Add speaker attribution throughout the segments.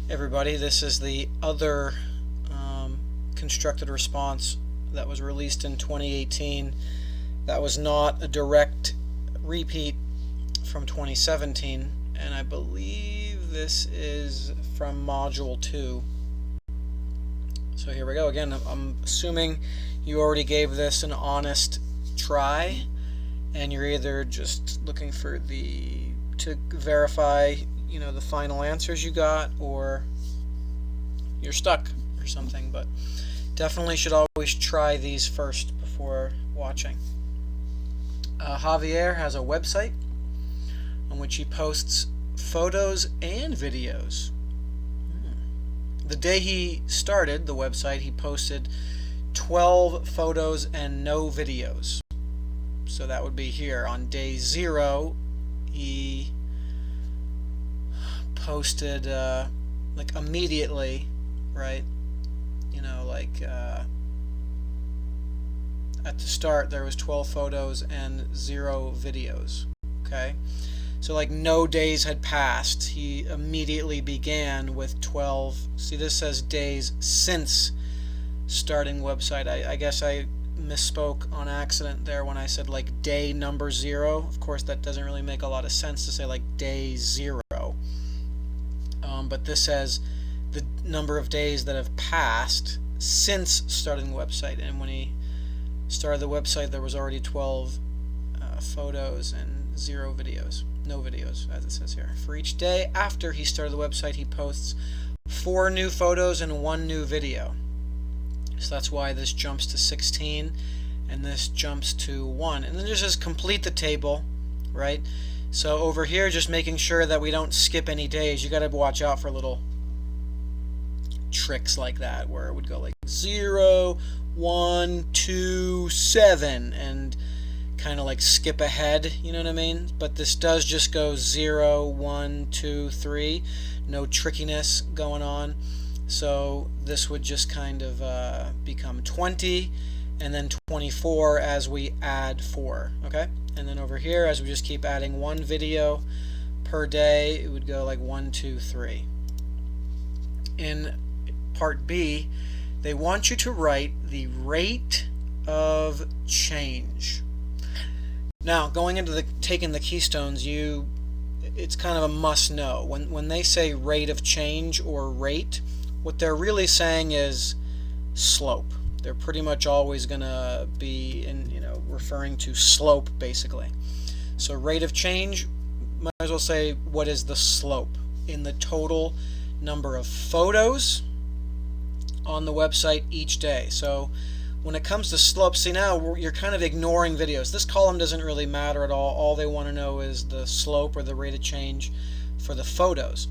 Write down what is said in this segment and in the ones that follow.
Speaker 1: Everybody, this is the other constructed response that was released in 2018. That was not a direct repeat from 2017, and I believe this is from Module 2. So here we go again. I'm assuming you already gave this an honest try, and you're either just looking for to verify the final answers you got, or you're stuck or something. But definitely should always try these first before watching. Javier has a website on which he posts photos and videos. The day he started the website, he posted 12 photos and no videos. So that would be here. On day 0, he posted like immediately, right? At the start there was 12 photos and 0 videos. Okay, so like no days had passed. He immediately began with 12. See, this says days since starting website. I guess I misspoke on accident there when I said like day number 0. Of course that doesn't really make a lot of sense to say like day 0. But this says the number of days that have passed since starting the website, and when he started the website there was already 12 photos and 0 videos, no videos, as it says here. For each day after he started the website, he posts 4 new photos and 1 new video. So that's why this jumps to 16 and this jumps to 1. And then just complete the table, right? So over here, just making sure that we don't skip any days. You got to watch out for little tricks like that, where it would go like 0, 1, 2, 7, and kind of like skip ahead, you know what I mean? But this does just go 0, 1, 2, 3. No trickiness going on. So this would just kind of become 20, and then 24 as we add 4, okay? And then over here, as we just keep adding 1 video per day, it would go like 1, 2, 3. In part B, they want you to write the rate of change. Now, going into taking the keystones, it's kind of a must know. When they say rate of change or rate, what they're really saying is slope. They're pretty much always going to be referring to slope, basically. So rate of change, might as well say what is the slope in the total number of photos on the website each day. So when it comes to slope, see, now you're kind of ignoring videos. This column doesn't really matter at all. All they want to know is the slope or the rate of change for the photos.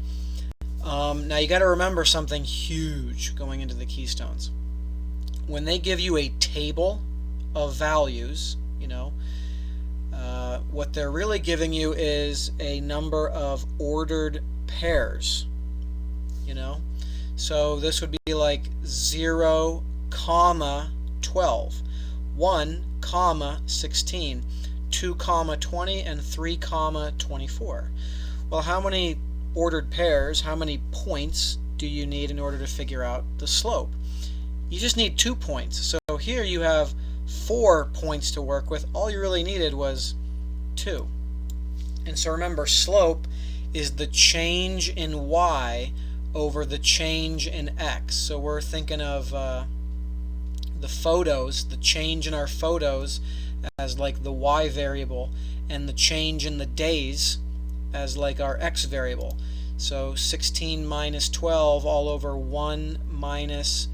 Speaker 1: Now you got to remember something huge going into the keystones. When they give you a table of values, what they're really giving you is a number of ordered pairs. So this would be like 0, 12, 1, 16, 2, 20, and 3, 24. Well, how many ordered pairs, how many points do you need in order to figure out the slope? You just need 2 points. So here you have 4 points to work with. All you really needed was 2. And so remember, slope is the change in y over the change in x. So we're thinking of the photos, the change in our photos as like the y variable, and the change in the days as like our x variable. So 16 minus 12 all over 1 minus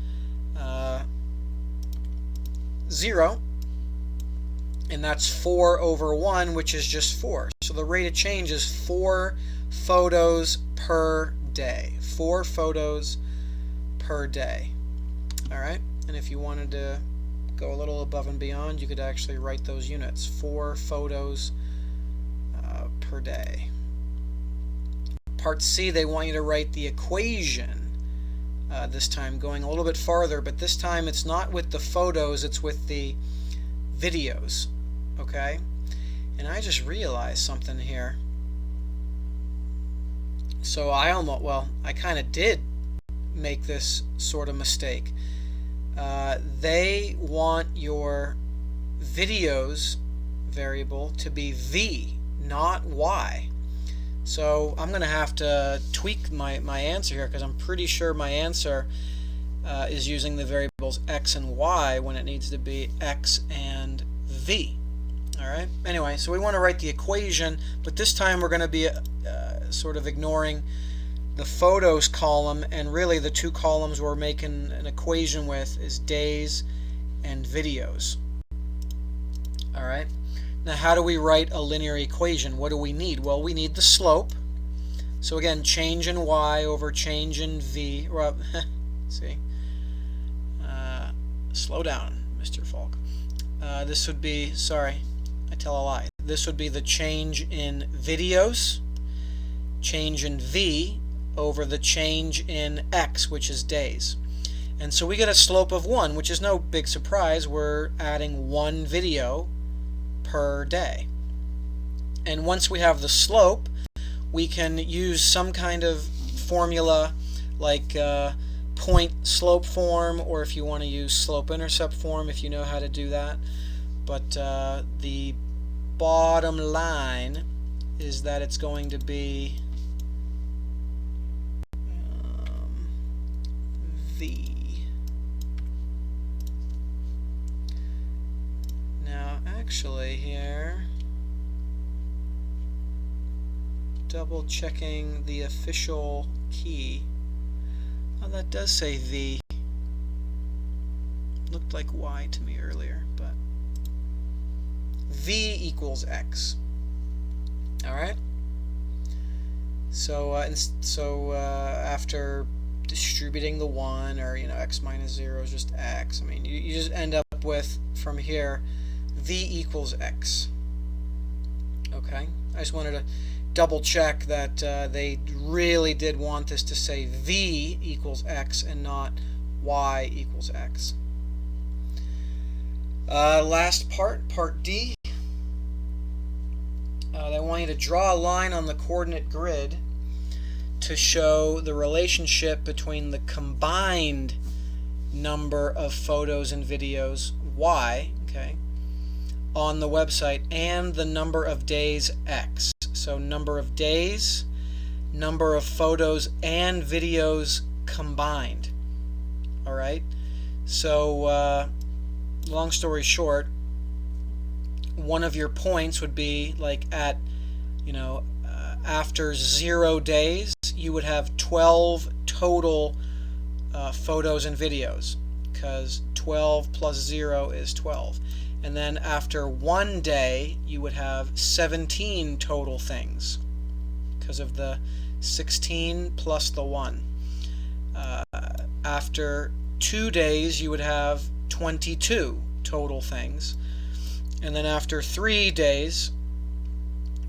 Speaker 1: 0, and that's 4 over 1, which is just 4. So the rate of change is 4 photos per day. 4 photos per day. Alright, and if you wanted to go a little above and beyond, you could actually write those units. 4 photos per day. Part C, they want you to write the equation. This time going a little bit farther, but this time it's not with the photos, it's with the videos. Okay? And I just realized something here. So I kind of did make this sort of mistake. They want your videos variable to be v, not y. So I'm going to have to tweak my answer here, because I'm pretty sure my answer is using the variables x and y when it needs to be x and v. Alright, anyway, so we want to write the equation, but this time we're going to be sort of ignoring the photos column, and really the two columns we're making an equation with is days and videos. Alright, now how do we write a linear equation? What do we need? Well, we need the slope. So again, change in y over change in v. Well, see, slow down, Mr. Falk. This would be, sorry, I tell a lie. This would be the change in videos, change in v, over the change in x, which is days. And so we get a slope of 1, which is no big surprise. We're adding 1 video per day. And once we have the slope, we can use some kind of formula like point slope form, or if you want to use slope intercept form, if you know how to do that. But the bottom line is that it's going to be v. Now actually here, double checking the official key. Oh, that does say v. Looked like y to me earlier, but v equals x. Alright? So after distributing the 1, or x minus 0 is just x, I mean, you just end up with, from here, v equals x. Okay? I just wanted to double check that they really did want this to say v equals x and not y equals x. Last part, part D. They want you to draw a line on the coordinate grid to show the relationship between the combined number of photos and videos, y, okay, on the website, and the number of days, x. So number of days, number of photos and videos combined. Alright, so long story short, one of your points would be like at, after 0 days, you would have 12 total photos and videos, because 12 plus 0 is 12. And then after 1 day, you would have 17 total things, because of the 16 plus the 1. After 2 days, you would have 22 total things. And then after 3 days,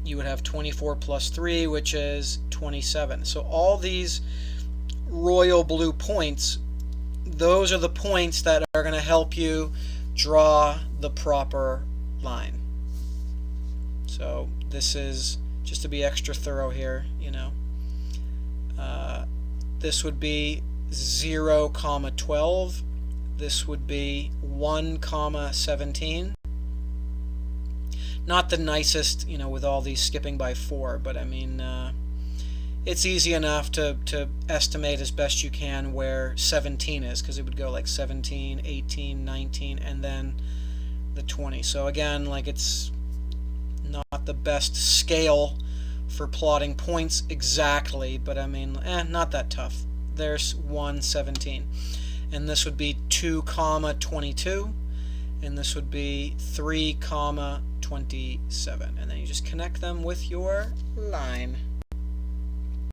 Speaker 1: you would have 24 plus 3, which is 27. So all these royal blue points, those are the points that are going to help you draw the proper line. So this is, just to be extra thorough here, this would be 0, 12. This would be 1, 17. Not the nicest, with all these skipping by 4, but I mean, it's easy enough to estimate as best you can where 17 is, because it would go like 17, 18, 19, and then the 20. So again, like, it's not the best scale for plotting points exactly, but I mean, not that tough. There's 1, 17. And this would be 2, 22. And this would be 3, 27. And then you just connect them with your line.